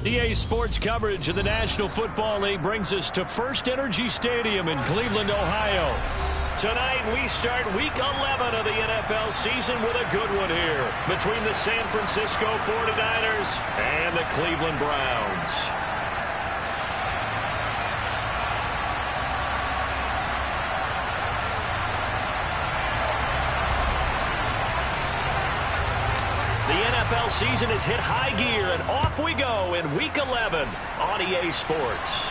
EA Sports coverage of the National Football League brings us to First Energy Stadium in Cleveland, Ohio. Tonight, we start Week 11 of the NFL season with a good one here between the San Francisco 49ers and the Cleveland Browns. The NFL season has hit high gear, and off we go in Week 11 on EA Sports.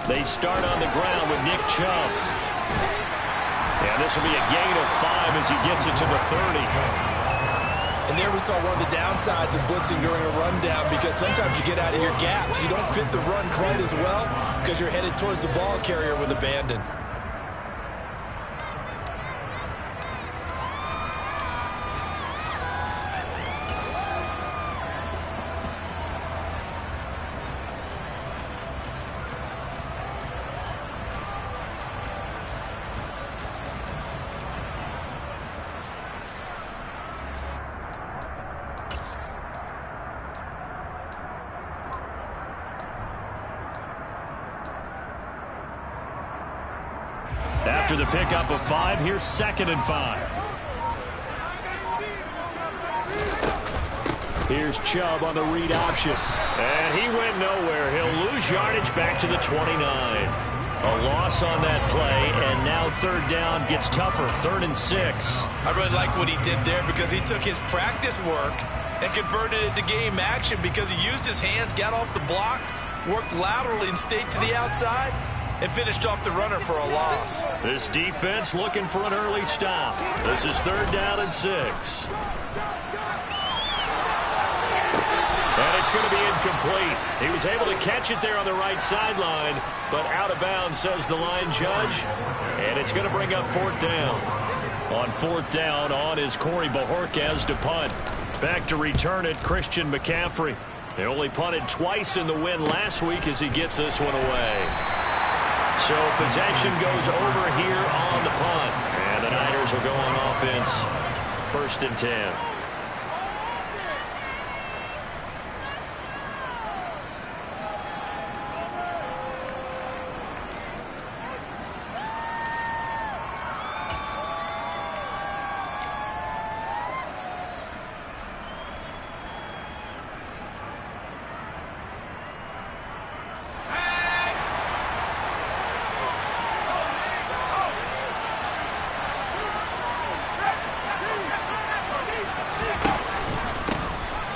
They start on the ground with Nick Chubb. And this will be a gain of 5 as he gets it to the 30. And there we saw one of the downsides of blitzing during a rundown, because sometimes you get out of your gaps. You don't fit the run quite as well because you're headed towards the ball carrier with abandon. After the pickup of 5, here's 2nd and 5. Here's Chubb on the read option. And he went nowhere. He'll lose yardage back to the 29. A loss on that play, and now 3rd down gets tougher. 3rd and 6. I really like what he did there, because he took his practice work and converted it to game action, because he used his hands, got off the block, worked laterally and stayed to the outside, and finished off the runner for a loss. This defense looking for an early stop. This is 3rd down and 6. And it's going to be incomplete. He was able to catch it there on the right sideline, but out of bounds, says the line judge. And it's going to bring up 4th down. On 4th down, on is Corey Bojorquez to punt. Back to return it, Christian McCaffrey. They only punted twice in the win last week as he gets this one away. So possession goes over here on the punt. And the Niners will go on offense. 1st and 10.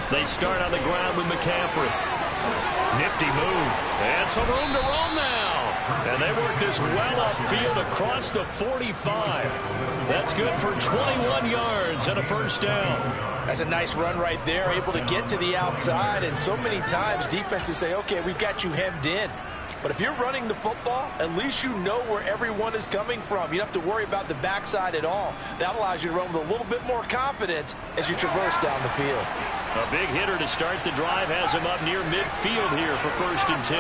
They start on the ground with McCaffrey. Nifty move. And some room to roam now. And they work this well upfield across the 45. That's good for 21 yards and a 1st down. That's a nice run right there, able to get to the outside. And so many times defenses say, okay, we've got you hemmed in. But if you're running the football, at least you know where everyone is coming from. You don't have to worry about the backside at all. That allows you to run with a little bit more confidence as you traverse down the field. A big hitter to start the drive has him up near midfield here for 1st and 10.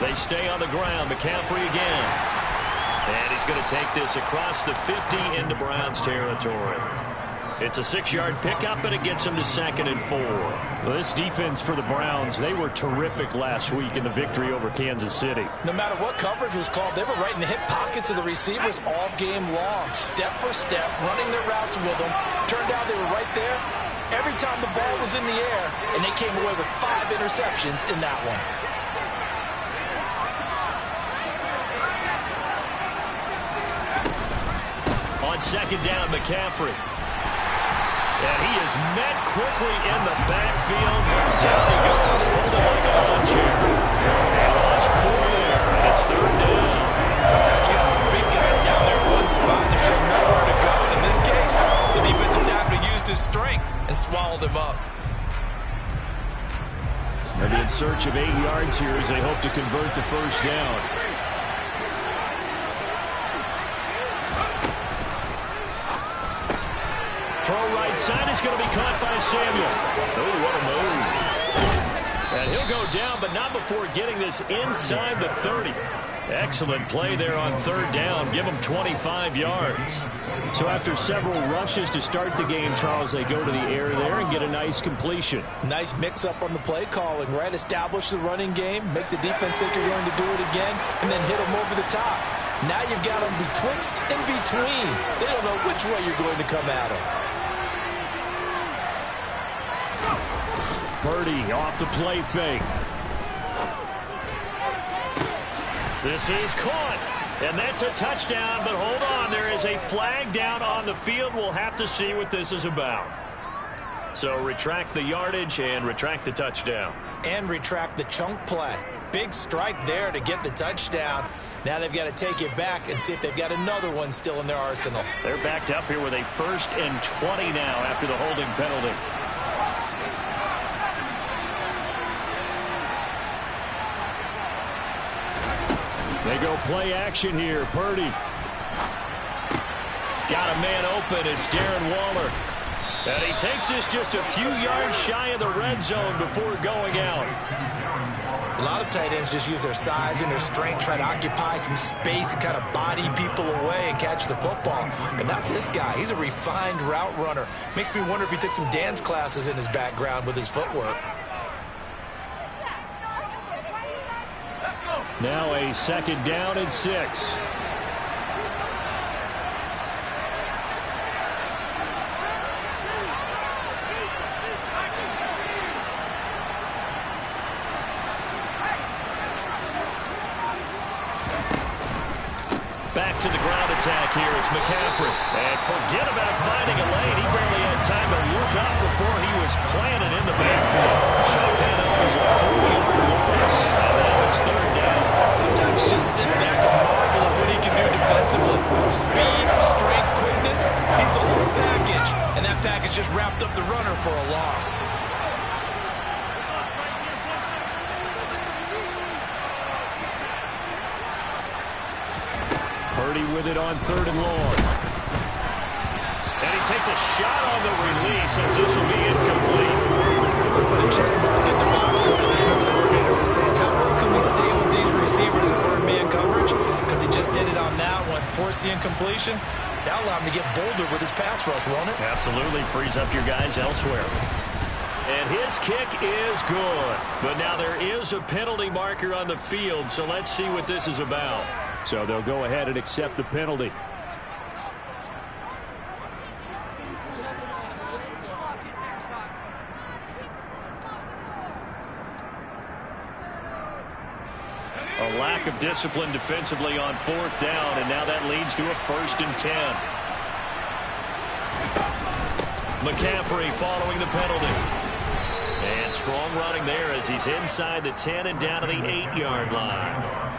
They stay on the ground. McCaffrey again. And he's going to take this across the 50 into Browns territory. It's a 6-yard pickup, and it gets him to 2nd and 4. Well, this defense for the Browns, they were terrific last week in the victory over Kansas City. No matter what coverage was called, they were right in the hip pockets of the receivers all game long, step for step, running their routes with them. Turned out they were right there every time the ball was in the air, and they came away with 5 interceptions in that one. second down, McCaffrey. And he is met quickly in the backfield. Down he goes, folded like a lawn chair. And lost 4 there, and it's third down. Sometimes you get those big guys down there in one spot, and there's just nowhere to go. And in this case, the defensive tackle used his strength and swallowed him up. They'll be in search of 8 yards here as they hope to convert the first down. Throw right side is going to be caught by Samuel. Oh, what a move. And he'll go down, but not before getting this inside the 30. Excellent play there on third down. Give them 25 yards. So after several rushes to start the game, Charles, they go to the air there and get a nice completion. Nice mix-up on the play calling, right? Establish the running game, make the defense think you're going to do it again, and then hit them over the top. Now you've got them betwixt and between. They don't know which way you're going to come at them. Purdy off the play fake. This is caught, and that's a touchdown, but hold on, there is a flag down on the field. We'll have to see what this is about. So retract the yardage and retract the touchdown. And retract the chunk play. Big strike there to get the touchdown. Now they've got to take it back and see if they've got another one still in their arsenal. They're backed up here with a 1st and 20 now after the holding penalty. They go play action here. Purdy. Got a man open. It's Darren Waller. And he takes this just a few yards shy of the red zone before going out. A lot of tight ends just use their size and their strength, try to occupy some space and kind of body people away and catch the football. But not this guy. He's a refined route runner. Makes me wonder if he took some dance classes in his background with his footwork. Now a 2nd down and 6. Back to the ground attack here. It's McCaffrey. And forget about finding a lane. He barely had time to look up before he was planted in the backfield. Chuck that up as a 4-yard loss. And now it's third down. Sometimes you just sit back and marvel at what he can do defensively. Speed, strength, quickness. He's the whole package. And that package just wrapped up the runner for a loss. Purdy with it on 3rd and long. And he takes a shot on the release as this will be incomplete. Put a check mark in the box that the defense coordinator was saying, how well can we stay with these receivers if we're in man coverage? Because he just did it on that one. Force the incompletion. That'll allow him to get bolder with his pass rush, won't it? Absolutely. Frees up your guys elsewhere. And his kick is good. But now there is a penalty marker on the field, so let's see what this is about. So they'll go ahead and accept the penalty. A lack of discipline defensively on 4th down, and now that leads to a 1st and 10. McCaffrey following the penalty. And strong running there as he's inside the 10 and down to the 8-yard line.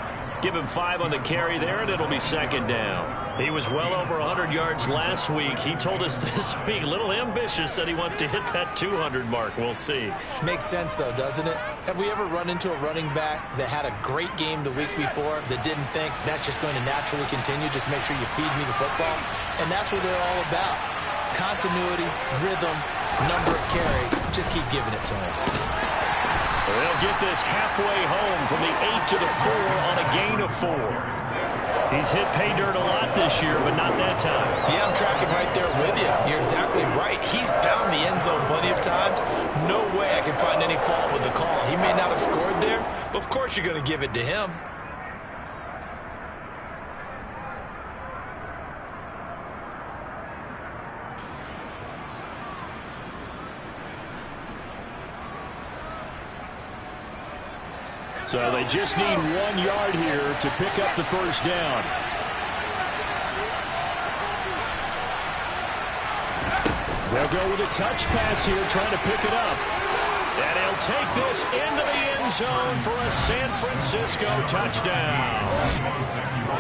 Give him 5 on the carry there, and it'll be 2nd down. He was well over 100 yards last week. He told us this week, a little ambitious, said he wants to hit that 200 mark. We'll see. Makes sense, though, doesn't it? Have we ever run into a running back that had a great game the week before that didn't think that's just going to naturally continue, just make sure you feed me the football? And that's what they're all about. Continuity, rhythm, number of carries. Just keep giving it to him. They'll get this halfway home from the 8 to the 4 on a gain of 4. He's hit pay dirt a lot this year, but not that time. Yeah, I'm tracking right there with you. You're exactly right. He's found the end zone plenty of times. No way I can find any fault with the call. He may not have scored there, but of course you're going to give it to him. So they just need 1 yard here to pick up the first down. They'll go with a touch pass here, trying to pick it up. And he'll take this into the end zone for a San Francisco touchdown.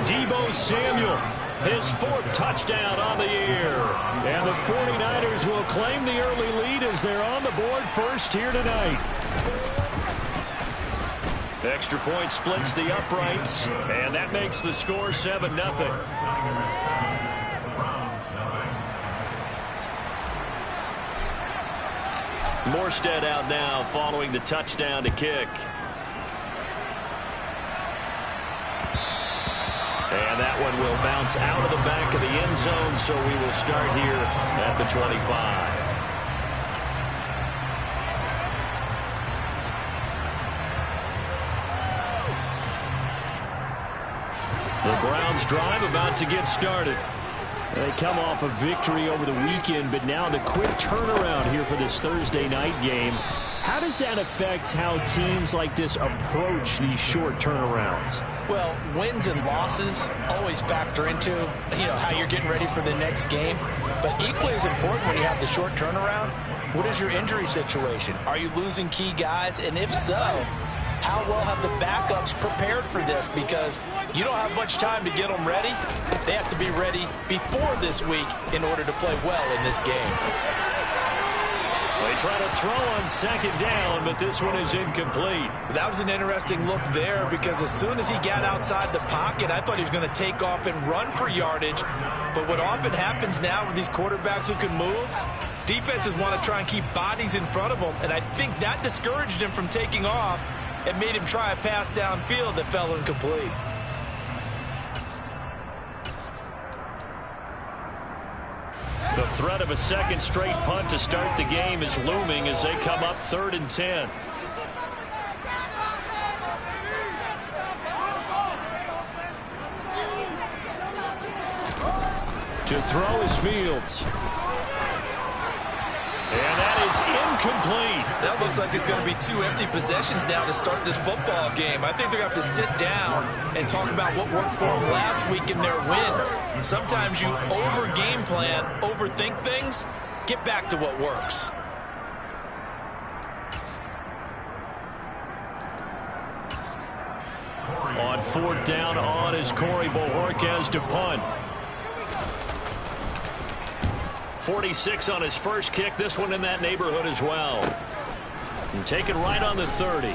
Deebo Samuel, his 4th touchdown on the year. And the 49ers will claim the early lead as they're on the board first here tonight. Extra point splits the uprights, and that makes the score 7-0. Morstead out now following the touchdown to kick. And that one will bounce out of the back of the end zone, so we will start here at the 25. The Browns drive about to get started. They come off a victory over the weekend, but now the quick turnaround here for this Thursday night game. How does that affect how teams like this approach these short turnarounds? Well, wins and losses always factor into, how you're getting ready for the next game. But equally as important when you have the short turnaround, what is your injury situation? Are you losing key guys? And if so, how well have the backups prepared for this? Because you don't have much time to get them ready. They have to be ready before this week in order to play well in this game. They try to throw on second down, but this one is incomplete. That was an interesting look there because as soon as he got outside the pocket, I thought he was going to take off and run for yardage. But what often happens now with these quarterbacks who can move, defenses want to try and keep bodies in front of them, and I think that discouraged him from taking off and made him try a pass downfield that fell incomplete. The threat of a second straight punt to start the game is looming as they come up 3rd and 10. To throw is Fields. And that is incomplete. That looks like it's going to be 2 empty possessions now to start this football game. I think they're going to have to sit down and talk about what worked for them last week in their win. Sometimes you over-game plan, overthink things, get back to what works. On 4th down on is Corey Bojorquez to punt. 46 on his first kick. This one in that neighborhood as well. And taken right on the 30.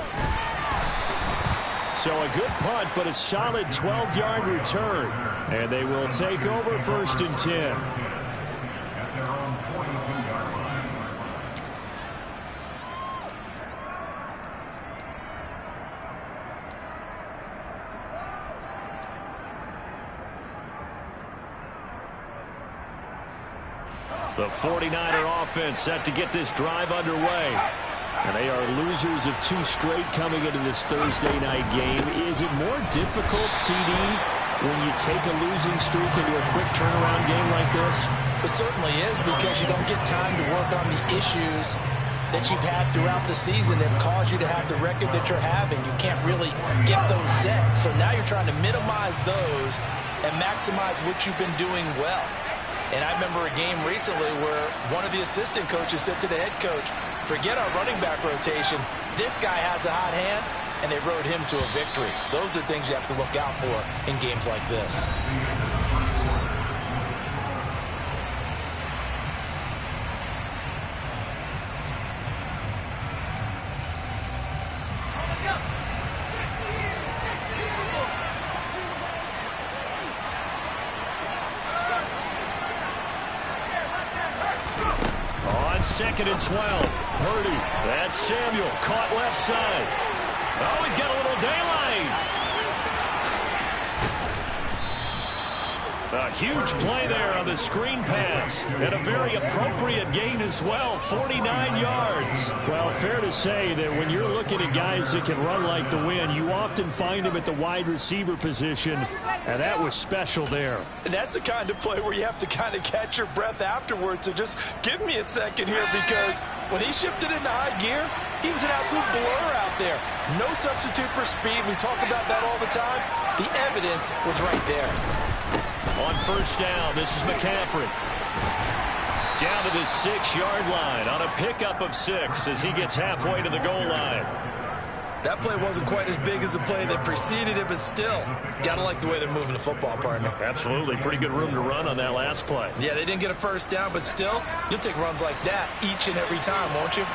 So a good punt, but a solid 12-yard return. And they will take over 1st and 10. The 49er offense set to get this drive underway. And they are losers of 2 straight coming into this Thursday night game. Is it more difficult, CD, when you take a losing streak into a quick turnaround game like this? It certainly is, because you don't get time to work on the issues that you've had throughout the season that caused you to have the record that you're having. You can't really get those set. So now you're trying to minimize those and maximize what you've been doing well. And I remember a game recently where one of the assistant coaches said to the head coach, forget our running back rotation. This guy has a hot hand, and they rode him to a victory. Those are things you have to look out for in games like this. On 2nd and 12, Purdy. That's Samuel, caught left side. Oh, he's got a little daylight. A huge play there on the screen pass. And a very appropriate gain as well, 49 yards. Well, fair to say that when you're looking at guys that can run like the wind, you often find them at the wide receiver position, and that was special there. And that's the kind of play where you have to kind of catch your breath afterwards. So just give me a second here, because when he shifted into high gear, he was an absolute blur out there. No substitute for speed. We talk about that all the time. The evidence was right there. On 1st down, this is McCaffrey. Down to the 6-yard line on a pickup of 6 as he gets halfway to the goal line. That play wasn't quite as big as the play that preceded it, but still, gotta like the way they're moving the football, partner. Absolutely. Pretty good room to run on that last play. Yeah, they didn't get a first down, but still, you'll take runs like that each and every time, won't you?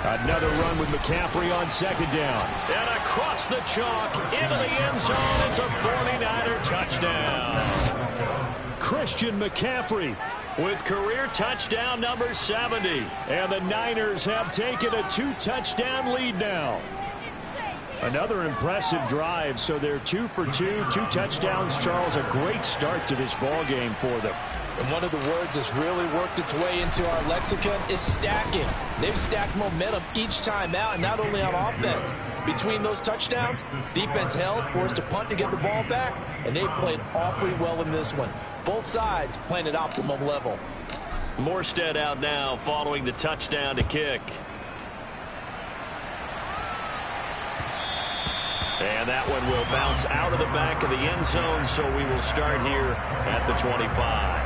Another run with McCaffrey on 2nd down. And across the chalk, into the end zone, it's a 49er touchdown. Christian McCaffrey With career touchdown number 70. And the Niners have taken a 2-touchdown lead now. Another impressive drive, so they're 2 for 2, 2 touchdowns. Charles, a great start to this ball game for them. And one of the words that's really worked its way into our lexicon is stacking. They've stacked momentum each time out, and not only on offense. Between those touchdowns, defense held, forced a punt to get the ball back, and they've played awfully well in this one. Both sides playing at optimum level. Morstead out now following the touchdown to kick. And that one will bounce out of the back of the end zone, so we will start here at the 25.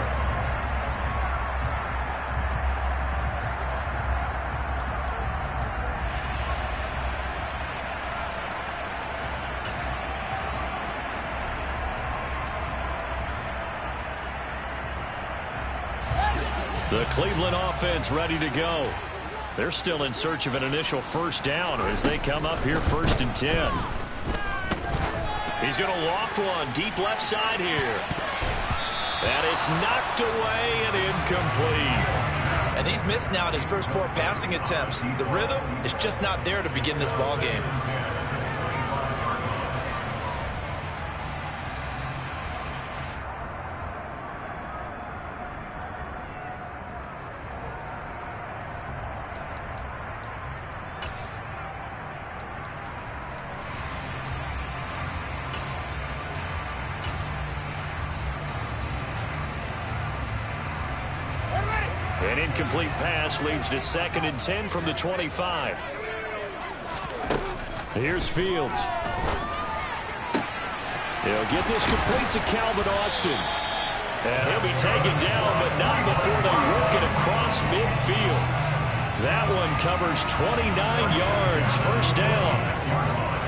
The Cleveland offense ready to go. They're still in search of an initial first down as they come up here 1st and 10. He's going to loft one deep left side here. And it's knocked away and incomplete. And he's missed now in his first 4 passing attempts. The rhythm is just not there to begin this ball game. An incomplete pass leads to 2nd and 10 from the 25. Here's Fields. He'll get this complete to Calvin Austin. And he'll be taken down, but not before they work it across midfield. That one covers 29 yards, 1st down.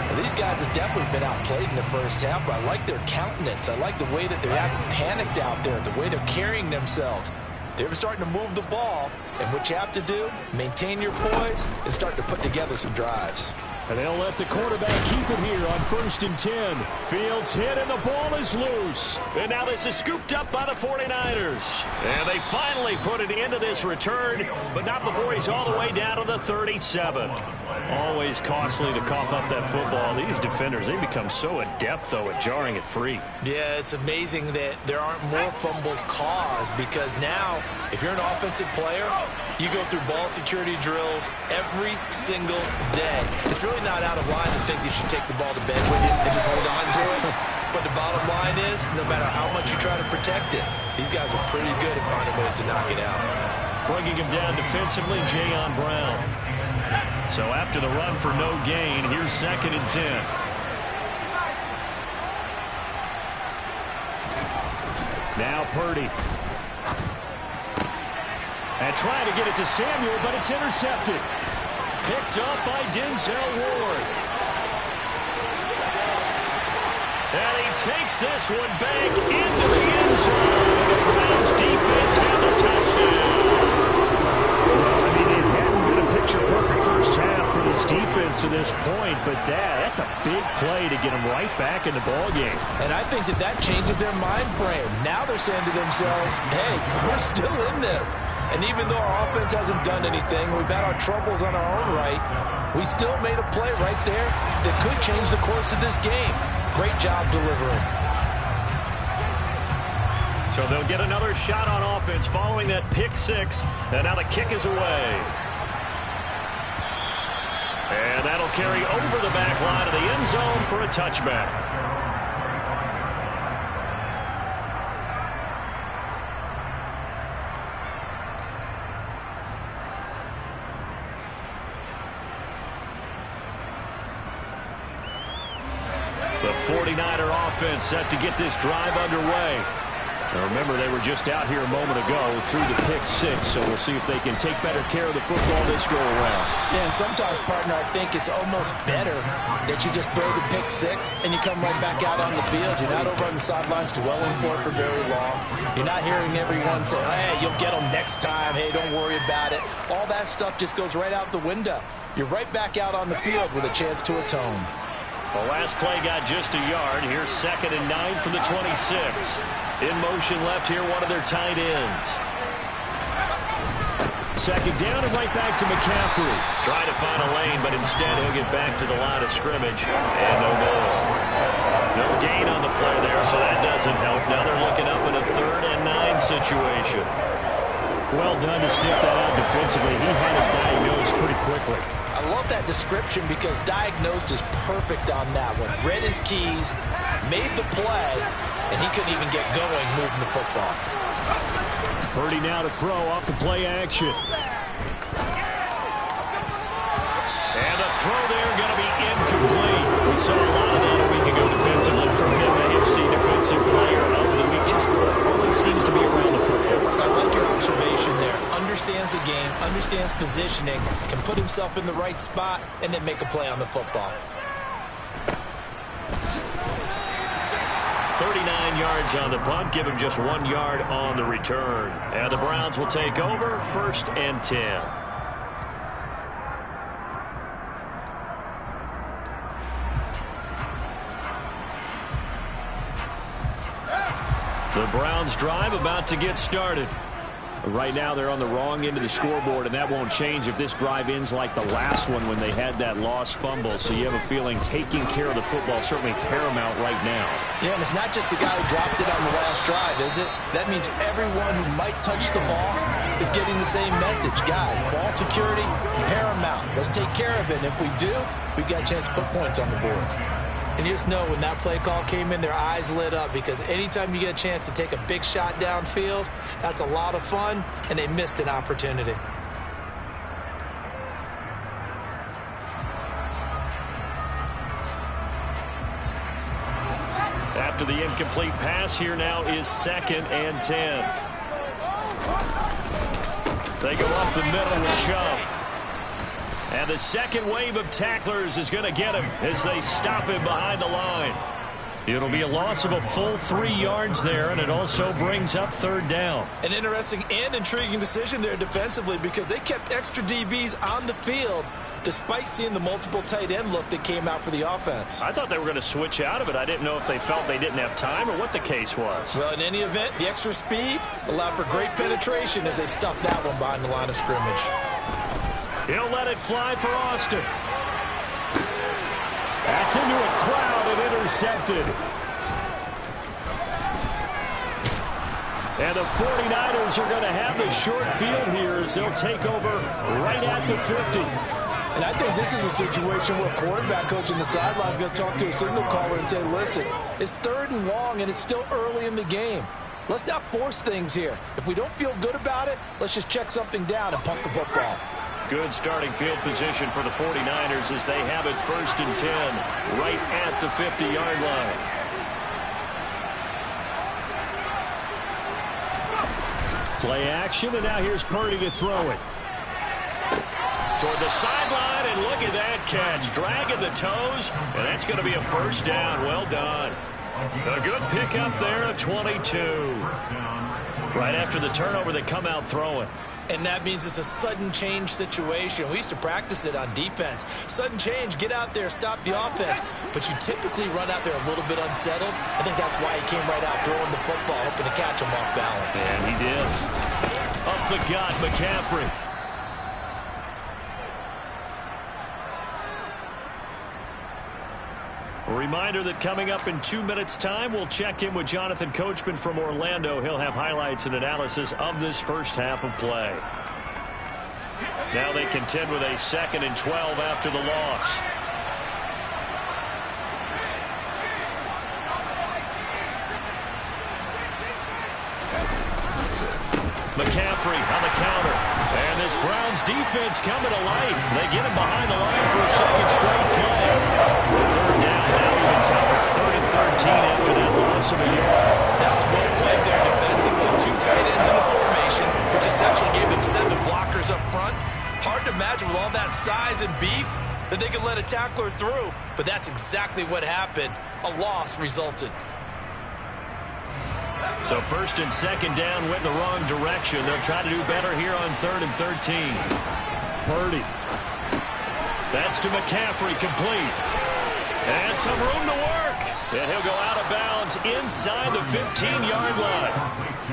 Well, these guys have definitely been outplayed in the first half, but I like their countenance. I like the way that they're acting panicked out there, the way they're carrying themselves. They're starting to move the ball, and what you have to do, maintain your poise and start to put together some drives. And they'll let the quarterback keep it here on 1st and 10. Fields hit, and the ball is loose. And now this is scooped up by the 49ers. And they finally put an end to this return, but not before he's all the way down to the 37. Always costly to cough up that football. These defenders, they become so adept, though, at jarring it free. Yeah, it's amazing that there aren't more fumbles caused, because now, if you're an offensive player, you go through ball security drills every single day. It's really not out of line to think you should take the ball to bed with you and just hold on to it. But the bottom line is, no matter how much you try to protect it, these guys are pretty good at finding ways to knock it out. Bringing him down defensively, Jayon Brown. So after the run for no gain, here's 2nd and 10. Now Purdy. And trying to get it to Samuel, but it's intercepted. Picked up by Denzel Ward. And he takes this one back into the end zone. The Browns defense has a touchdown. Well, I mean, it hadn't been a picture-perfect first half for this defense to this point, but that's a big play to get them right back in the ballgame. And I think that changes their mind frame. Now they're saying to themselves, hey, we're still in this. And even though our offense hasn't done anything, we've had our troubles on our own right, we still made a play right there that could change the course of this game. Great job delivering. So they'll get another shot on offense following that pick 6. And now the kick is away. And that'll carry over the back line of the end zone for a touchback. The 49er offense set to get this drive underway. Now remember, they were just out here a moment ago through the pick six, so we'll see if they can take better care of the football this go around. Yeah, and sometimes, partner, I think it's almost better that you just throw the pick six and you come right back out on the field. You're not over on the sidelines dwelling for it for very long. You're not hearing everyone say, hey, you'll get them next time. Hey, don't worry about it. All that stuff just goes right out the window. You're right back out on the field with a chance to atone. The last play got just a yard. Here's 2nd and 9 from the 26. In motion left here, one of their tight ends. 2nd down and right back to McCaffrey. Trying to find a lane, but instead he'll get back to the line of scrimmage. And no more. No gain on the play there, so that doesn't help. Now they're looking up in a 3rd and 9 situation. Well done to sniff that out defensively. He had it diagnosed pretty quickly. I love that description because diagnosed is perfect on that one. Read his keys, made the play, and he couldn't even get going moving the football. Purdy now to throw off the play action. And the throw there going to be incomplete. We saw a lot of that a week ago defensively from him. AFC Defensive Player of the Week. Just always seems to be around the football. I like your observation there. Understands the game, understands positioning, can put himself in the right spot, and then make a play on the football. 39 yards on the punt. Give him just 1 yard on the return. And the Browns will take over 1st and 10. The Browns drive about to get started. Right now they're on the wrong end of the scoreboard, and that won't change if this drive ends like the last one when they had that lost fumble. So you have a feeling taking care of the football is certainly paramount right now. Yeah, and it's not just the guy who dropped it on the last drive, is it? That means everyone who might touch the ball is getting the same message. Guys, ball security, paramount. Let's take care of it. And if we do, we've got a chance to put points on the board. And you just know when that play call came in, their eyes lit up because anytime you get a chance to take a big shot downfield, that's a lot of fun, and they missed an opportunity. After the incomplete pass, here now is 2nd and 10. They go up the middle with Chubb. And the second wave of tacklers is going to get him as they stop him behind the line. It'll be a loss of a full 3 yards there, and it also brings up 3rd down. An interesting and intriguing decision there defensively because they kept extra DBs on the field despite seeing the multiple tight end look that came out for the offense. I thought they were going to switch out of it. I didn't know if they felt they didn't have time or what the case was. Well, in any event, the extra speed allowed for great penetration as they stuffed that one behind the line of scrimmage. He'll let it fly for Austin. That's into a crowd and intercepted. And the 49ers are going to have the short field here as they'll take over right at the 50. And I think this is a situation where a quarterback coach on the sideline is going to talk to a signal caller and say, listen, it's 3rd and long and it's still early in the game. Let's not force things here. If we don't feel good about it, let's just check something down and punt the football. Good starting field position for the 49ers as they have it 1st and 10 right at the 50-yard line. Play action, and now here's Purdy to throw it. Toward the sideline, and look at that catch. Dragging the toes, and that's going to be a 1st down. Well done. A good pickup there at 22. Right after the turnover, they come out throwing. And that means it's a sudden change situation. We used to practice it on defense. Sudden change, get out there, stop the offense. But you typically run out there a little bit unsettled. I think that's why he came right out throwing the football, hoping to catch him off balance. And he did. Up the gut, McCaffrey. A reminder that coming up in 2 minutes' time, we'll check in with Jonathan Coachman from Orlando. He'll have highlights and analysis of this first half of play. Now they contend with a 2nd and 12 after the loss. McCaffrey on the counter. And this Browns defense coming to life. They get him behind the line for a 2nd straight play. 3rd down, now even tougher. loss of a yard. That was well played there defensively. 2 tight ends in the formation, which essentially gave them 7 blockers up front. Hard to imagine with all that size and beef that they could let a tackler through, but that's exactly what happened. A loss resulted. So first and second down went the wrong direction. They'll try to do better here on 3rd and 13. Purdy. That's to McCaffrey, complete. And some room to work. And he'll go out of bounds inside the 15-yard line.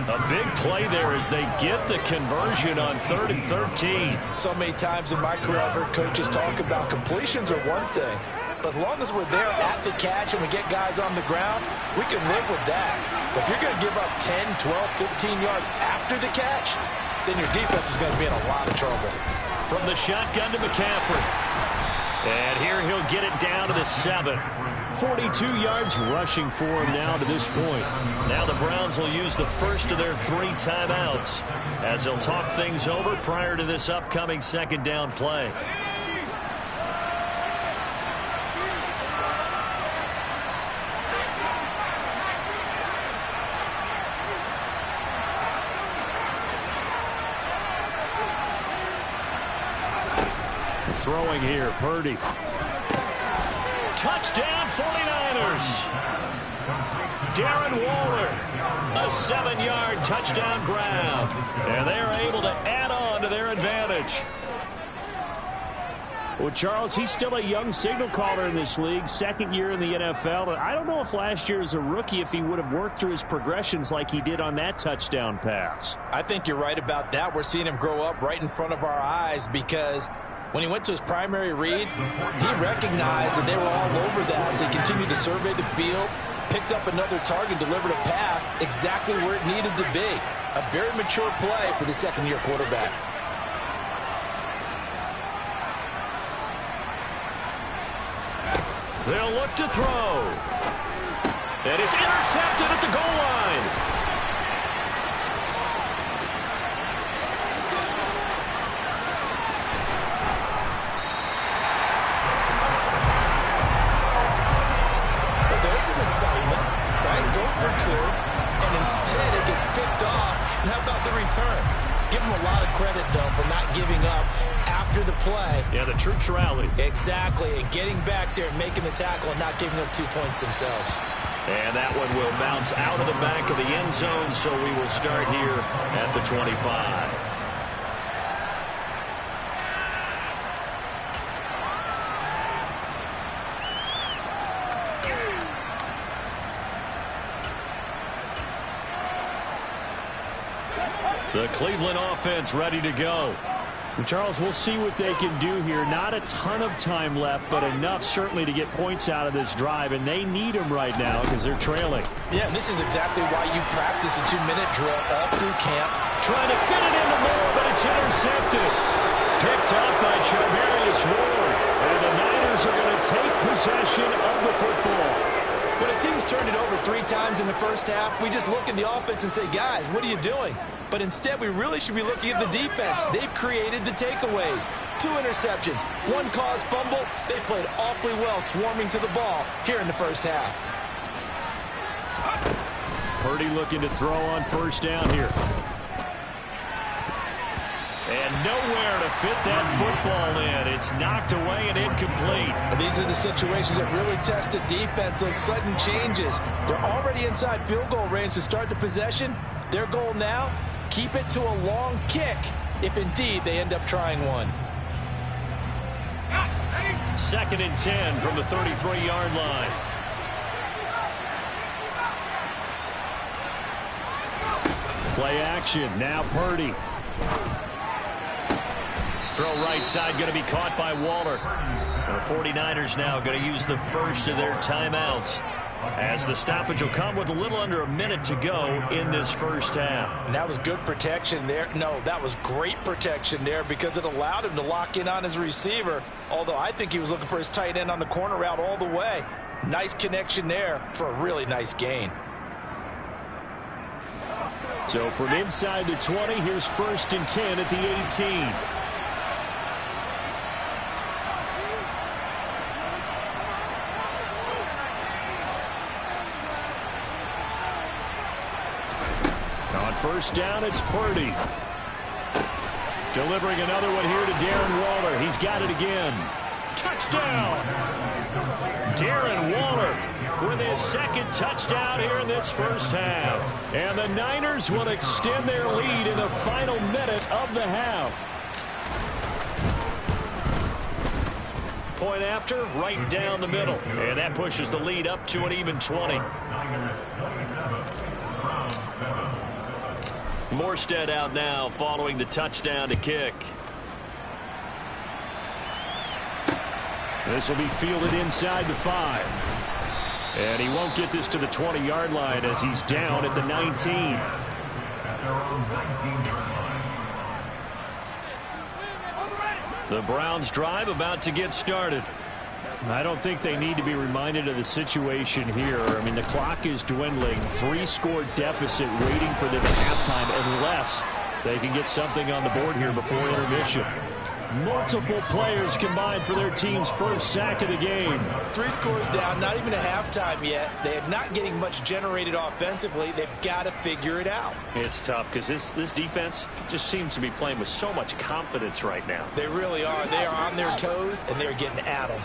A big play there as they get the conversion on 3rd and 13. So many times in my career I've heard coaches talk about completions are one thing, but as long as we're there at the catch and we get guys on the ground, we can live with that. But if you're going to give up 10, 12, 15 yards after the catch, then your defense is going to be in a lot of trouble. From the shotgun to McCaffrey. And here he'll get it down to the 7. 42 yards rushing for him now to this point. Now the Browns will use the first of their 3 timeouts as they'll talk things over prior to this upcoming second down play. Throwing here, Purdy. Touchdown 49ers. Darren Waller, a 7-yard touchdown grab. And they're able to add on to their advantage. Well, Charles, he's still a young signal caller in this league, second year in the NFL. I don't know if last year as a rookie if he would have worked through his progressions like he did on that touchdown pass. I think you're right about that. We're seeing him grow up right in front of our eyes because when he went to his primary read, he recognized that they were all over that as he continued to survey the field, picked up another target, delivered a pass exactly where it needed to be. A very mature play for the second-year quarterback. They'll look to throw. And it's intercepted at the goal line. Some excitement, right? Go for 2, and instead it gets picked off. And how about the return? Give them a lot of credit, though, for not giving up after the play. Yeah, the troops rallied. Exactly, and getting back there and making the tackle and not giving up 2 points themselves. And that one will bounce out of the back of the end zone, so we will start here at the 25. The Cleveland offense ready to go. Charles, we'll see what they can do here. Not a ton of time left, but enough certainly to get points out of this drive, and they need them right now because they're trailing. Yeah, this is exactly why you practice a 2-minute drill all through camp. Trying to fit it into Moore, but it's intercepted. Picked up by Charvarius Ward, and the Niners are going to take possession of the football. When a team's turned it over 3 times in the first half, we just look at the offense and say, guys, what are you doing? But instead, we really should be looking at the defense. They've created the takeaways. 2 interceptions, 1 caused fumble. They played awfully well swarming to the ball here in the first half. Purdy looking to throw on first down here. And nowhere to fit that football in. It's knocked away and incomplete. These are the situations that really test the defense, those sudden changes. They're already inside field goal range to start the possession. Their goal now, keep it to a long kick, if indeed they end up trying one. 2nd and 10 from the 33-yard line. Play action, now Purdy. Throw right side going to be caught by Waller. The 49ers now going to use the first of their timeouts as the stoppage will come with a little under a minute to go in this first half. And that was good protection there. No, that was great protection there because it allowed him to lock in on his receiver, although I think he was looking for his tight end on the corner route all the way. Nice connection there for a really nice gain. So from inside the 20, here's 1st and 10 at the 18. first down, it's Purdy. Delivering another one here to Darren Waller. He's got it again. Touchdown! Darren Waller with his second touchdown here in this first half. And the Niners will extend their lead in the final minute of the half. Point after, right down the middle. And that pushes the lead up to an even 20. Morstead out now following the touchdown to kick. This will be fielded inside the 5. And he won't get this to the 20-yard line as he's down at the 19. The Browns drive about to get started. I don't think they need to be reminded of the situation here. I mean, the clock is dwindling. 3-score deficit waiting for them at halftime unless they can get something on the board here before intermission. Multiple players combined for their team's first sack of the game. 3 scores down, not even a halftime yet. They are not getting much generated offensively. They've got to figure it out. It's tough because this defense just seems to be playing with so much confidence right now. They really are. They are on their toes, and they're getting at them.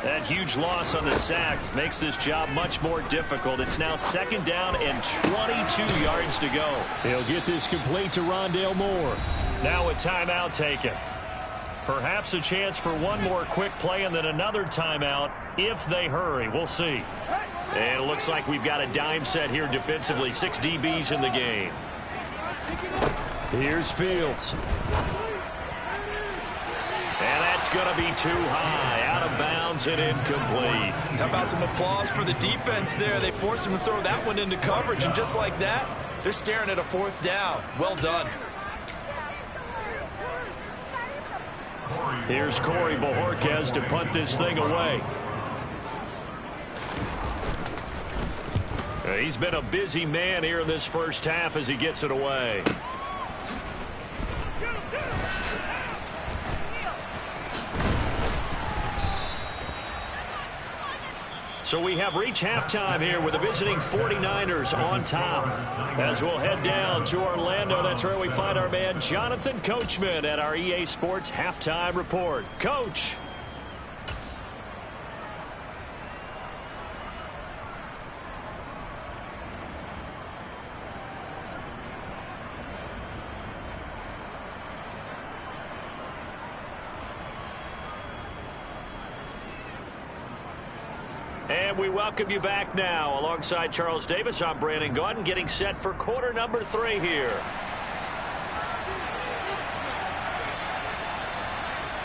That huge loss on the sack makes this job much more difficult. It's now 2nd down and 22 yards to go. He'll get this complete to Rondale Moore. Now a timeout taken. Perhaps a chance for one more quick play and then another timeout if they hurry. We'll see. And it looks like we've got a dime set here defensively. 6 DBs in the game. Here's Fields. And that's going to be too high. Out of bounds and incomplete. How about some applause for the defense there? They forced him to throw that one into coverage, and just like that, they're staring at a 4th down. Well done. Here's Corey Bojorquez to punt this thing away. He's been a busy man here in this first half as he gets it away. So we have reached halftime here with the visiting 49ers on top. As we'll head down to Orlando, that's where we find our man Jonathan Coachman at our EA Sports Halftime Report. Coach. And we welcome you back now. Alongside Charles Davis, I'm Brandon Gaudin, getting set for quarter number 3 here.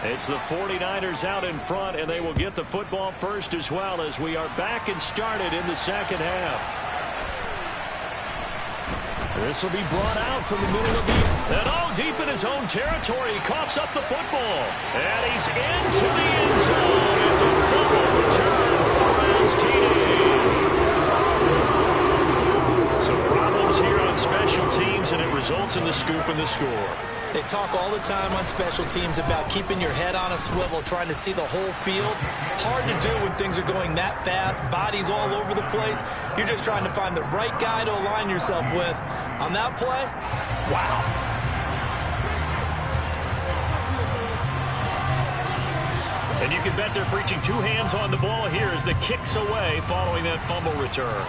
It's the 49ers out in front, and they will get the football first as well as we are back and started in the second half. This will be brought out from the middle of the... And all deep in his own territory, he coughs up the football. And he's into the end zone. It's a fumble return for the Browns TD. Some problems here on special teams, and it results in the scoop and the score. They talk all the time on special teams about keeping your head on a swivel, trying to see the whole field. Hard to do when things are going that fast, bodies all over the place. You're just trying to find the right guy to align yourself with. On that play, wow. And you can bet they're preaching 2 hands on the ball here as the kick's away following that fumble return.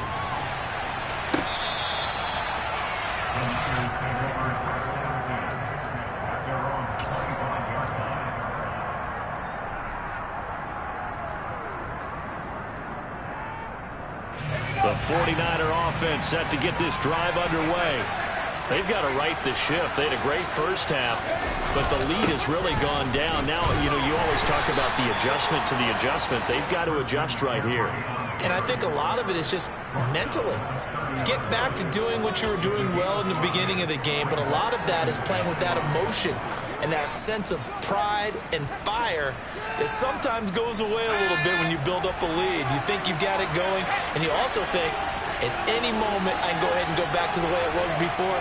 The 49er offense set to get this drive underway. They've got to right the ship. They had a great first half, but the lead has really gone down. Now, you always talk about the adjustment to the adjustment. They've got to adjust right here. And I think a lot of it is just mentally. Get back to doing what you were doing well in the beginning of the game, but a lot of that is playing with that emotion and that sense of pride and fire that sometimes goes away a little bit when you build up a lead. You think you've got it going, and you also think, at any moment, I can go ahead and go back to the way it was before.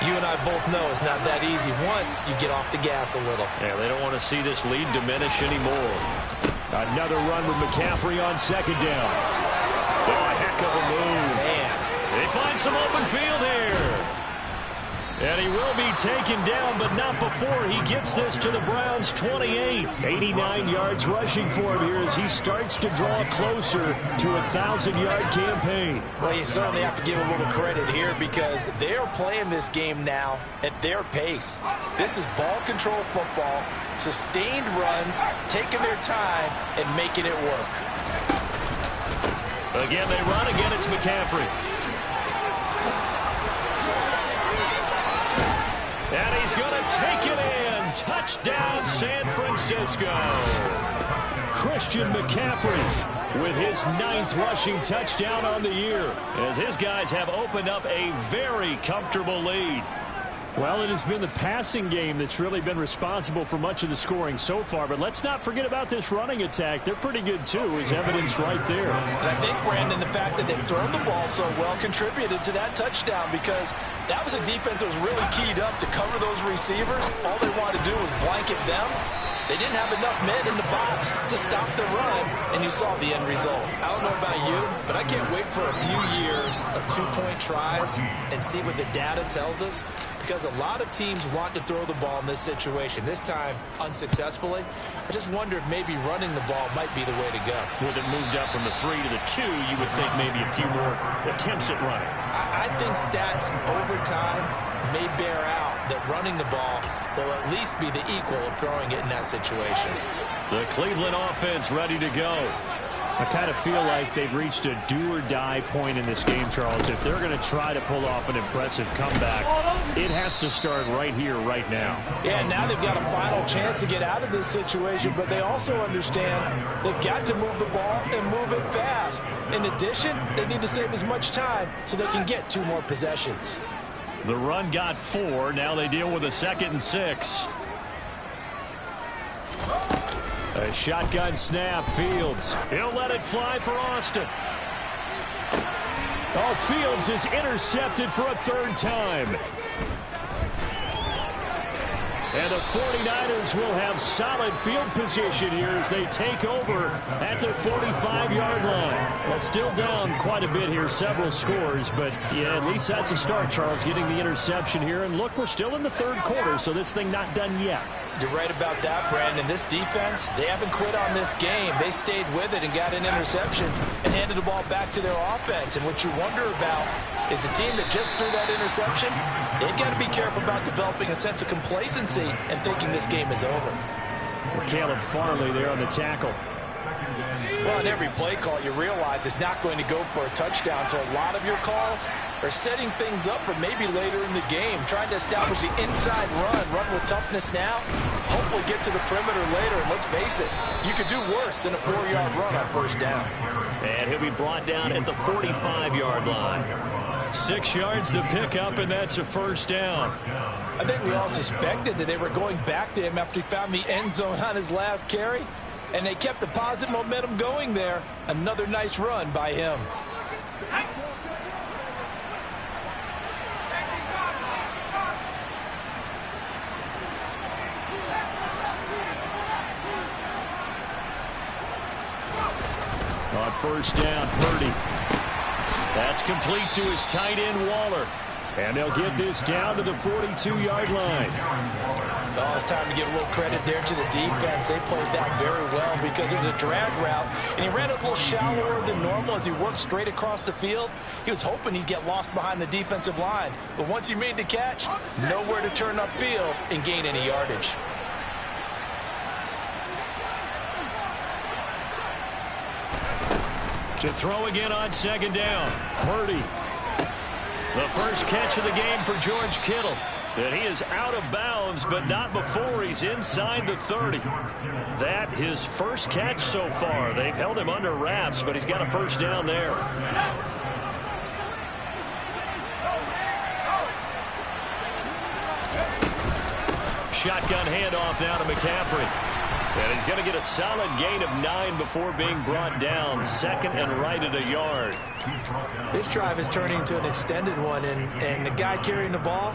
You and I both know it's not that easy once you get off the gas a little. Yeah, they don't want to see this lead diminish anymore. Another run with McCaffrey on 2nd down. Oh, a heck of a move. Man. They find some open field here. And he will be taken down, but not before he gets this to the Browns' 28. 89 yards rushing for him here as he starts to draw closer to a 1,000-yard campaign. Well, you certainly have to give a little credit here because they are playing this game now at their pace. This is ball control football, sustained runs, taking their time, and making it work. Again, they run. Again, it's McCaffrey. And he's going to take it in. Touchdown, San Francisco. Christian McCaffrey with his 9th rushing touchdown on the year, as his guys have opened up a very comfortable lead. Well, it has been the passing game that's really been responsible for much of the scoring so far. But let's not forget about this running attack. They're pretty good, too, as evidenced right there. And I think, Brandon, the fact that they've thrown the ball so well contributed to that touchdown because that was a defense that was really keyed up to cover those receivers. All they wanted to do was blanket them. They didn't have enough men in the box to stop the run, and you saw the end result. I don't know about you, but I can't wait for a few years of two-point tries and see what the data tells us, because a lot of teams want to throw the ball in this situation, this time unsuccessfully. I just wonder if maybe running the ball might be the way to go. With it moved up from the 3 to the 2, you would think maybe a few more attempts at running. I think stats over time may bear out that running the ball will at least be the equal of throwing it in that situation. The Cleveland offense ready to go. I kind of feel like they've reached a do-or-die point in this game, Charles. If they're going to try to pull off an impressive comeback, it has to start right here, right now. Yeah, now they've got a final chance to get out of this situation, but they also understand they've got to move the ball and move it fast. In addition, they need to save as much time so they can get 2 more possessions. The run got 4. Now they deal with a 2nd and 6. A shotgun snap. Fields. He'll let it fly for Austin. Oh, Fields is intercepted for a 3rd time. And the 49ers will have solid field position here as they take over at their 45-yard line. Well, still down quite a bit here, several scores, but yeah, at least that's a start, Charles, getting the interception here. And look, we're still in the 3rd quarter, so this thing not done yet. You're right about that, Brandon. This defense, they haven't quit on this game. They stayed with it and got an interception and handed the ball back to their offense. And what you wonder about is the team that just threw that interception, they've got to be careful about developing a sense of complacency and thinking this game is over. Well, Caleb Farley there on the tackle. Well, in every play call, you realize it's not going to go for a touchdown. So a lot of your calls are setting things up for maybe later in the game, trying to establish the inside run with toughness now, hopefully get to the perimeter later. And let's face it, you could do worse than a 4-yard run on 1st down. And he'll be brought down at the 45-yard line. 6 yards to pick up, and that's a 1st down. I think we all suspected that they were going back to him after he found the end zone on his last carry, and they kept the positive momentum going there. Another nice run by him. On 1st down, Purdy. That's complete to his tight end, Waller. And they'll get this down to the 42-yard line. Oh, it's time to give a little credit there to the defense. They played that very well because it was a drag route, and he ran a little shallower than normal as he worked straight across the field. He was hoping he'd get lost behind the defensive line, but once he made the catch, nowhere to turn upfield and gain any yardage. To throw again on 2nd down. Purdy. The first catch of the game for George Kittle. And he is out of bounds, but not before he's inside the 30. That his first catch so far. They've held him under wraps, but he's got a 1st down there. Shotgun handoff now to McCaffrey. And he's going to get a solid gain of 9 before being brought down. 2nd and right at a yard. This drive is turning into an extended one, and the guy carrying the ball,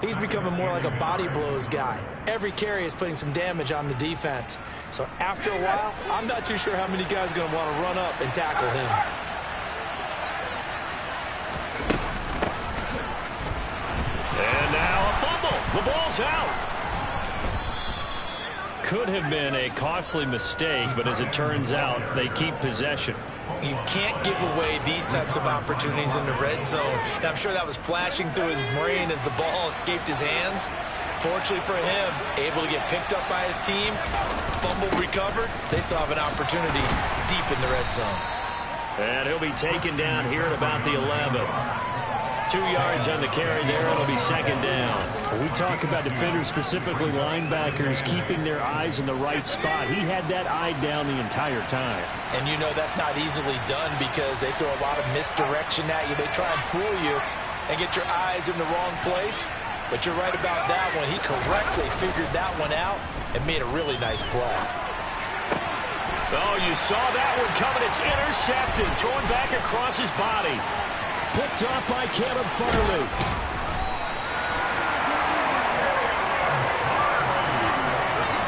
he's becoming more like a body blows guy. Every carry is putting some damage on the defense. So after a while, I'm not too sure how many guys are going to want to run up and tackle him. And now a fumble. The ball's out. Could have been a costly mistake, but as it turns out, they keep possession. You can't give away these types of opportunities in the red zone. And I'm sure that was flashing through his brain as the ball escaped his hands. Fortunately for him, able to get picked up by his team, fumble recovered. They still have an opportunity deep in the red zone. And he'll be taken down here at about the 11. 2 yards on the carry there. It'll be second down. We talk about defenders, specifically linebackers, keeping their eyes in the right spot. He had that eye down the entire time. And you know that's not easily done because they throw a lot of misdirection at you. They try and fool you and get your eyes in the wrong place. But you're right about that one. He correctly figured that one out and made a really nice play. Oh, you saw that one coming. It's intercepted. Throwing back across his body. Picked off by Caleb Farley.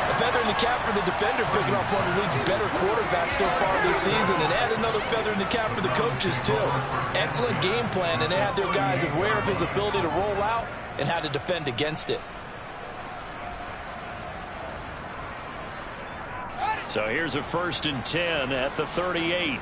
A feather in the cap for the defender, picking off one of the league's better quarterbacks so far this season, and add another feather in the cap for the coaches, too. Excellent game plan, and they had their guys aware of his ability to roll out and how to defend against it. So here's a 1st and 10 at the 38.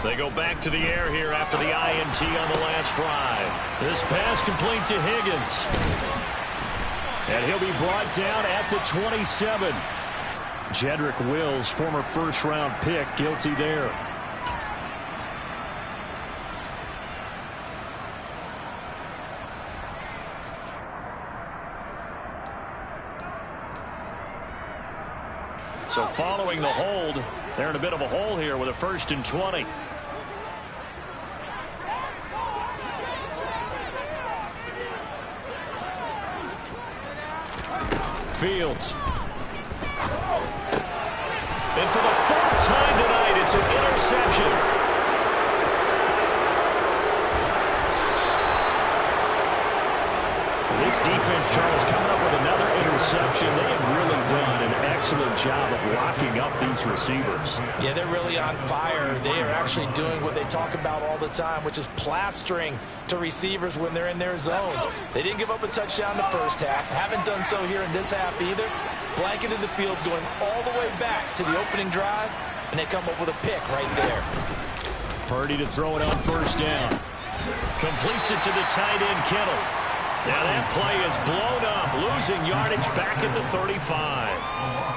They go back to the air here after the INT on the last drive. This pass complete to Higgins. And he'll be brought down at the 27. Jedrick Wills, former first-round pick, guilty there. So following the hold, they're in a bit of a hole here with a 1st and 20. Fields. And for the 4th time tonight, it's an interception. This defense, Charles, coming up with another interception. They have really done an excellent job of locking up these receivers. Yeah, they're really on fire. They are actually doing what they talk about all the time, which is plastering to receivers when they're in their zones. They didn't give up a touchdown the first half. Haven't done so here in this half either. Blanketed the field going all the way back to the opening drive, and they come up with a pick right there. Purdy to throw it on 1st down. Completes it to the tight end, Kittle. Now that play is blown up, losing yardage back at the 35.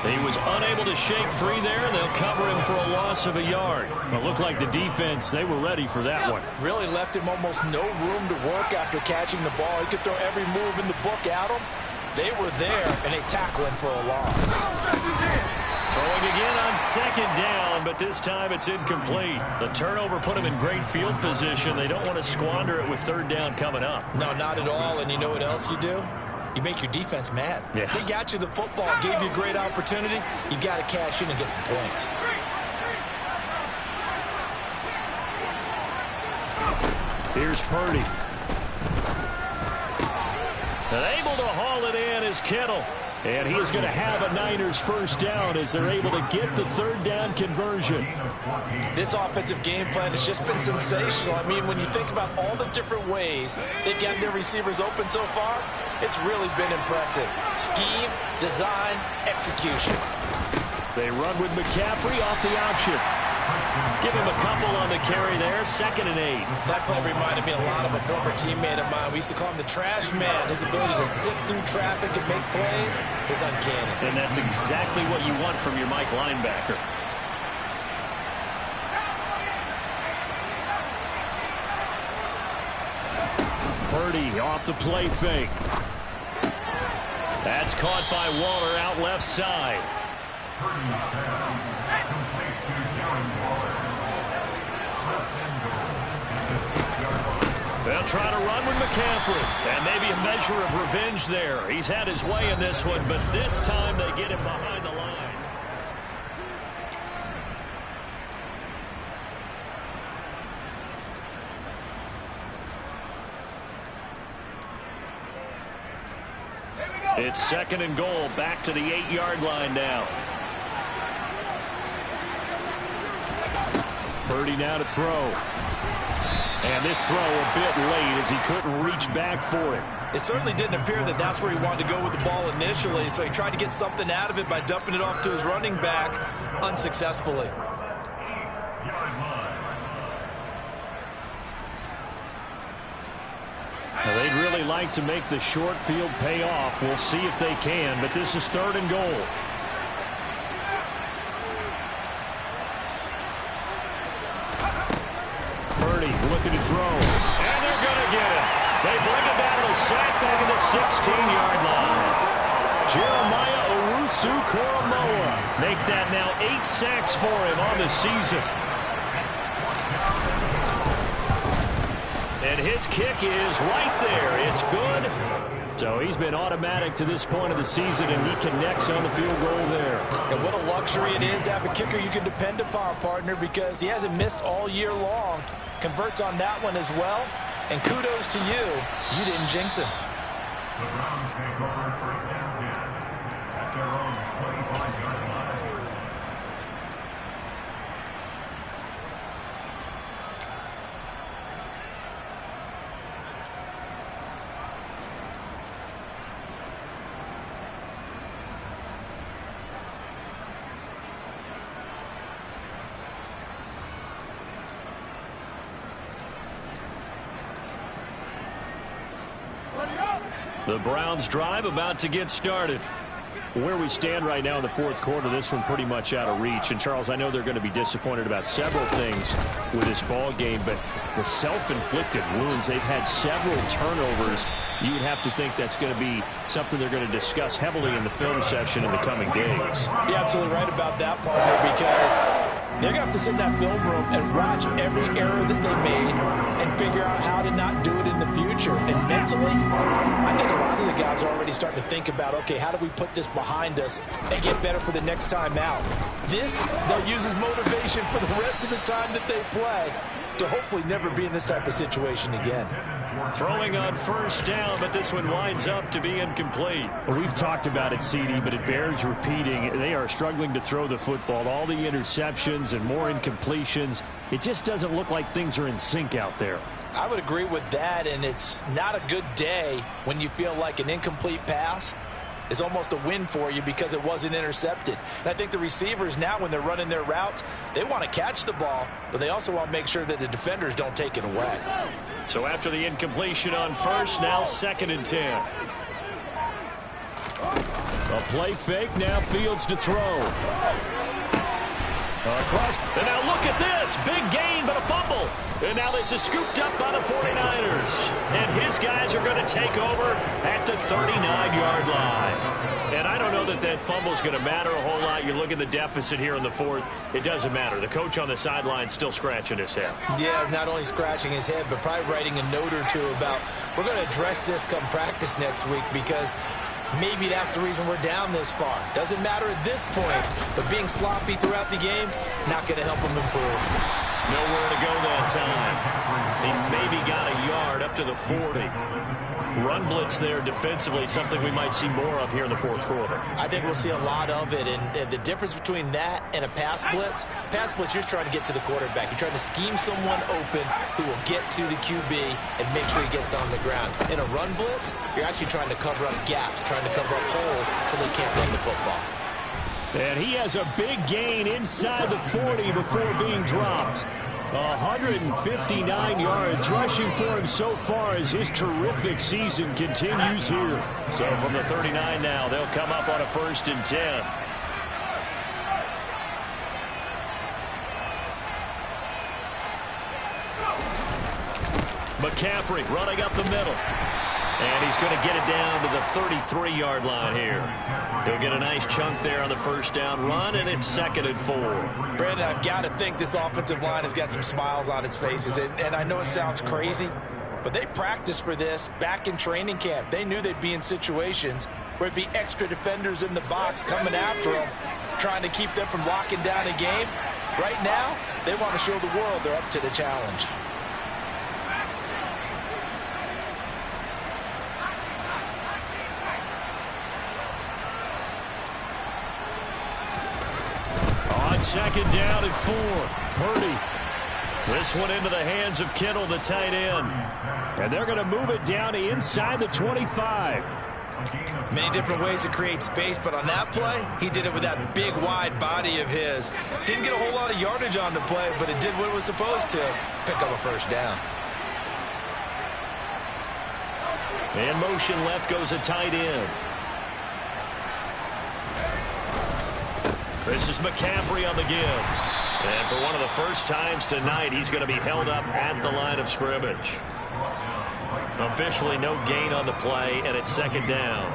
He was unable to shake free there. They'll cover him for a loss of a yard. It looked like the defense, they were ready for that one. Really left him almost no room to work after catching the ball. He could throw every move in the book at him. They were there, and they tackle him for a loss. Throwing again on 2nd down, but this time it's incomplete. The turnover put him in great field position. They don't want to squander it with 3rd down coming up. No, not at all. And you know what else you do? You make your defense mad. Yeah. They got you the football, gave you a great opportunity. You got to cash in and get some points. Here's Purdy. And able to haul it in is Kittle. And he is going to have a Niners 1st down as they're able to get the 3rd down conversion. This offensive game plan has just been sensational. I mean, when you think about all the different ways they get their receivers open so far, it's really been impressive. Scheme, design, execution. They run with McCaffrey off the option. Give him a couple on the carry there. 2nd and 8. That play reminded me a lot of a former teammate of mine. We used to call him the trash man. His ability to zip through traffic and make plays is uncanny. And that's exactly what you want from your Mike linebacker. Purdy off the play fake. That's caught by Waller out left side. They'll try to run with McCaffrey. And maybe a measure of revenge there. He's had his way in this one, but this time they get him behind the line. It's 2nd and goal, back to the 8-yard line now. Purdy now to throw. And this throw a bit late as he couldn't reach back for it. It certainly didn't appear that that's where he wanted to go with the ball initially, so he tried to get something out of it by dumping it off to his running back unsuccessfully. Now, they'd really like to make the short field pay off. We'll see if they can, but this is 3rd and goal. Purdy looking to throw. And they're going to get it. They bring it down to the sack back at the 16-yard line. Jeremiah Owusu-Koramoah make that now 8 sacks for him on the season. And his kick is right there. It's good. So he's been automatic to this point of the season, and he connects on the field goal there. And what a luxury it is to have a kicker you can depend upon, partner, because he hasn't missed all year long. Converts on that one as well. And kudos to you. You didn't jinx him. The Browns take over 1st and 10 at their own 25-yard line. The Browns drive about to get started. Where we stand right now in the 4th quarter, this one pretty much out of reach. And, Charles, I know they're going to be disappointed about several things with this ball game, but the self-inflicted wounds, they've had several turnovers. You would have to think that's going to be something they're going to discuss heavily in the film session in the coming days. You're absolutely right about that, partner, because they're going to have to sit in that film room and watch every error that they made and figure out how to not do it in the future. And mentally, I think a lot of the guys are already starting to think about, okay, how do we put this behind us and get better for the next time out? This, they'll use as motivation for the rest of the time that they play to hopefully never be in this type of situation again. Throwing on 1st down, but this one winds up to be incomplete. Well, we've talked about it, CD, but it bears repeating. They are struggling to throw the football. All the interceptions and more incompletions. It just doesn't look like things are in sync out there. I would agree with that, and it's not a good day when you feel like an incomplete pass is almost a win for you because it wasn't intercepted. And I think the receivers now, when they're running their routes, they want to catch the ball, but they also want to make sure that the defenders don't take it away. So after the incompletion on 1st, now 2nd and 10. A play fake, now Fields to throw. Across. And now look at this. Big gain, but a fumble. And now this is scooped up by the 49ers. And his guys are going to take over at the 39-yard line. And I don't know that that fumble is going to matter a whole lot. You look at the deficit here in the 4th. It doesn't matter. The coach on the sideline still scratching his head. Yeah, not only scratching his head, but probably writing a note or two about, we're going to address this come practice next week, because maybe that's the reason we're down this far. Doesn't matter at this point, but being sloppy throughout the game, not going to help him improve. Nowhere to go that time. He maybe got a yard up to the 40. Run blitz there defensively, something we might see more of here in the 4th quarter. I think we'll see a lot of it, and the difference between that and a pass blitz, you're just trying to get to the quarterback. You're trying to scheme someone open who will get to the QB and make sure he gets on the ground. In a run blitz, you're actually trying to cover up gaps, trying to cover up holes so they can't run the football. And he has a big gain inside the 40 before being dropped. 159 yards rushing for him so far as his terrific season continues here. So from the 39 now, they'll come up on a 1st and 10. McCaffrey running up the middle. And he's going to get it down to the 33-yard line here. He'll get a nice chunk there on the 1st down run, and it's 2nd and 4. Brandon, I've got to think this offensive line has got some smiles on its faces. And I know it sounds crazy, but they practiced for this back in training camp. They knew they'd be in situations where it'd be extra defenders in the box coming after them, trying to keep them from locking down a game. Right now, they want to show the world they're up to the challenge. On 2nd down and 4. Purdy This one into the hands of Kittle, the tight end. And they're going to move it down inside the 25. Many different ways to create space, but on that play, he did it with that big, wide body of his. Didn't get a whole lot of yardage on the play, but it did what it was supposed to. Pick up a first down. In motion left goes a tight end. This is McCaffrey on the give. And for one of the first times tonight, he's going to be held up at the line of scrimmage. Officially no gain on the play, and it's second down.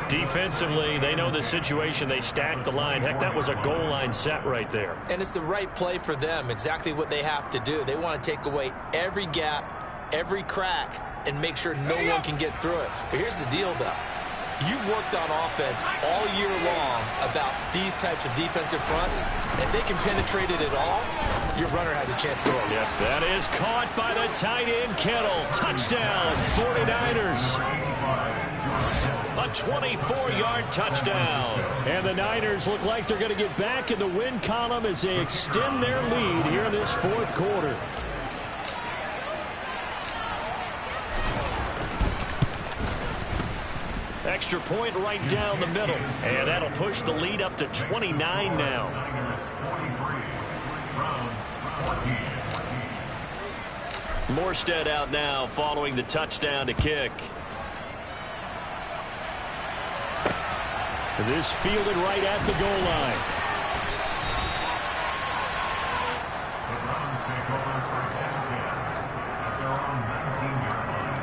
Defensively, they know the situation. They stacked the line. Heck, that was a goal line set right there. And it's the right play for them, exactly what they have to do. They want to take away every gap, every crack, and make sure no one can get through it. But here's the deal, though. You've worked on offense all year long about these types of defensive fronts. If they can penetrate it at all, your runner has a chance to go. Yep, that is caught by the tight end, Kittle. Touchdown, 49ers. A 24-yard touchdown. And the Niners look like they're going to get back in the win column as they extend their lead here in this fourth quarter. Extra point right down the middle. And that'll push the lead up to 29 now. Morstead out now following the touchdown to kick. This fielded right at the goal line. The Browns take over first and 10 at their own 19-yard line.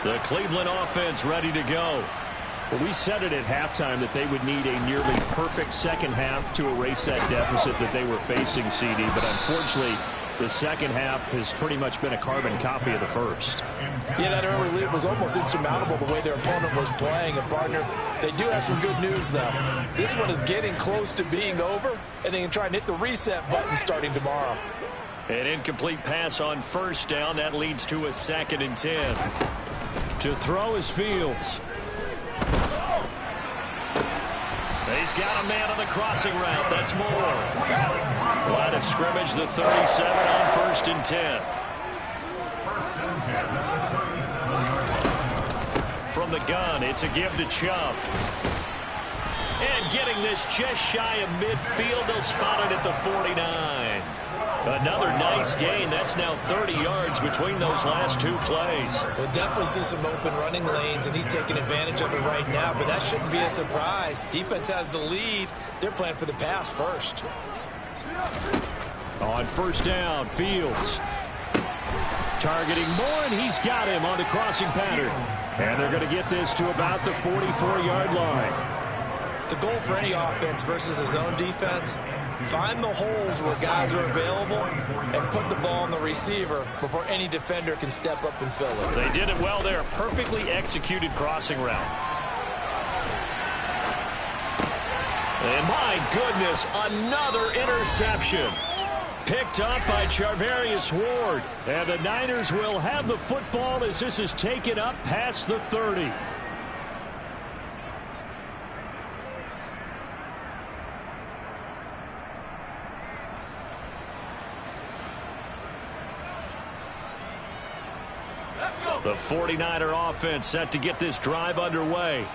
The Cleveland offense ready to go. Well, we said it at halftime that they would need a nearly perfect second half to erase that deficit that they were facing, CD. But unfortunately, the second half has pretty much been a carbon copy of the first. Yeah, that early lead was almost insurmountable the way their opponent was playing. And, partner, they do have some good news, though. This one is getting close to being over, and they can try and hit the reset button starting tomorrow. An incomplete pass on first down. That leads to a 2nd and 10. To throw is Fields. He's got a man on the crossing route. That's Moore. Line of scrimmage, the 37 on 1st and 10. From the gun, it's a give to Chubb. And getting this just shy of midfield, they'll spot it at the 49. Another nice gain. That's now 30 yards between those last two plays. We'll definitely see some open running lanes, and he's taking advantage of it right now, but that shouldn't be a surprise. Defense has the lead. They're playing for the pass first. On first down, Fields. Targeting Moore, and he's got him on the crossing pattern. And they're going to get this to about the 44-yard line. The goal for any offense versus a zone defense, find the holes where guys are available and put the ball on the receiver before any defender can step up and fill it. They did it well there. Perfectly executed crossing route. And my goodness, another interception. Picked up by Charvarius Ward. And the Niners will have the football as this is taken up past the 30. The 49er offense set to get this drive underway.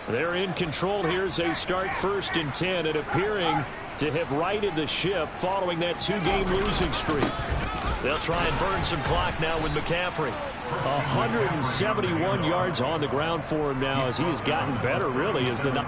They're in control here as they start 1st and 10 and appearing to have righted the ship following that 2-game losing streak. They'll try and burn some clock now with McCaffrey. 171 yards on the ground for him now as he has gotten better, really, as the...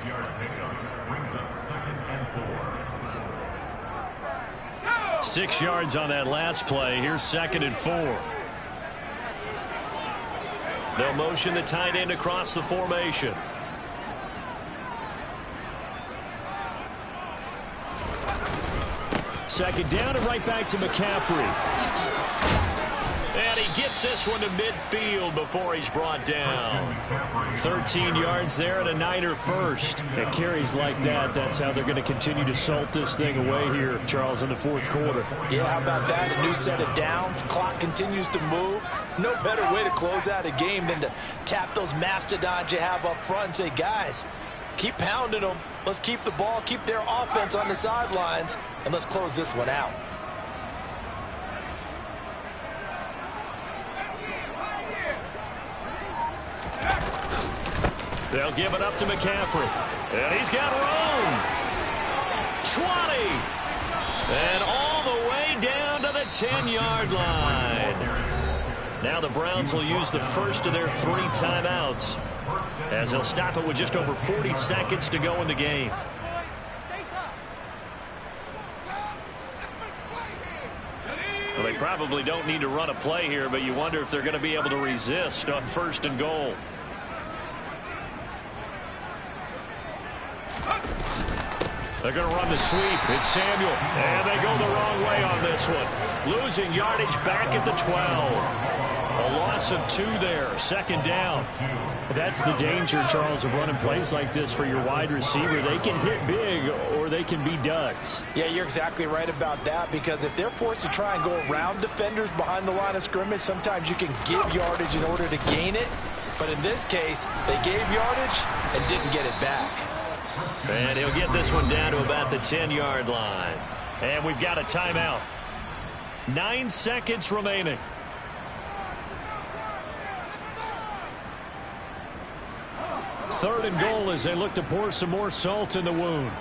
6-yard pickup brings up 2nd and 4. 6 yards on that last play. Here's 2nd and 4. They'll motion the tight end across the formation. Second down and right back to McCaffrey. And he gets this one to midfield before he's brought down. 13 yards there and a Niner first. At carries like that, that's how they're going to continue to salt this thing away here, Charles, in the fourth quarter. Yeah, how about that? A new set of downs. Clock continues to move. No better way to close out a game than to tap those mastodons you have up front and say, guys, keep pounding them. Let's keep the ball, keep their offense on the sidelines, and let's close this one out. They'll give it up to McCaffrey. And he's got room. 20. And all the way down to the 10-yard line. Now the Browns will use the first of their 3 timeouts, as they'll stop it with just over 40 seconds to go in the game. Well, they probably don't need to run a play here, but you wonder if they're going to be able to resist on 1st and goal. They're going to run the sweep. It's Samuel. And they go the wrong way on this one. Losing yardage back at the 12. A loss of 2 there. 2nd down. That's the danger, Charles, of running plays like this for your wide receiver. They can hit big or they can be duds. Yeah, you're exactly right about that, because if they're forced to try and go around defenders behind the line of scrimmage, sometimes you can give yardage in order to gain it. But in this case, they gave yardage and didn't get it back. And he'll get this one down to about the 10-yard line. And we've got a timeout. 9 seconds remaining. Third and goal as they look to pour some more salt in the wound.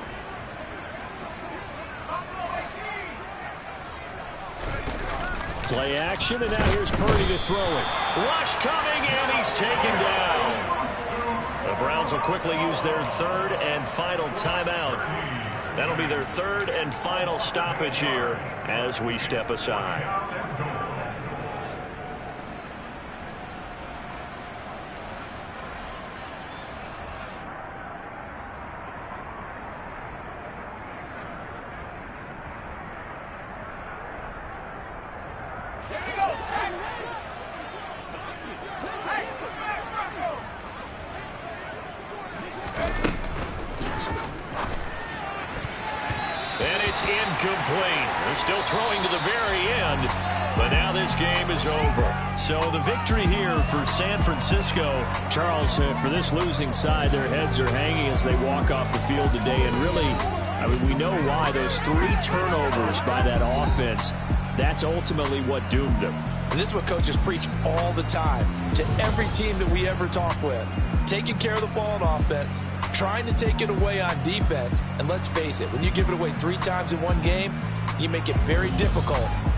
Play action, and now here's Purdy to throw it. Rush coming, and he's taken down. The Browns will quickly use their 3rd and final timeout. That'll be their 3rd and final stoppage here as we step aside. Incomplete. They're still throwing to the very end, but now this game is over. So the victory here for San Francisco. Charles, for this losing side, their heads are hanging as they walk off the field today. And really, I mean, we know why. Those 3 turnovers by that offense, that's ultimately what doomed them. And this is what coaches preach all the time to every team that we ever talk with. Taking care of the ball on offense, trying to take it away on defense. And let's face it, when you give it away 3 times in one game, you make it very difficult for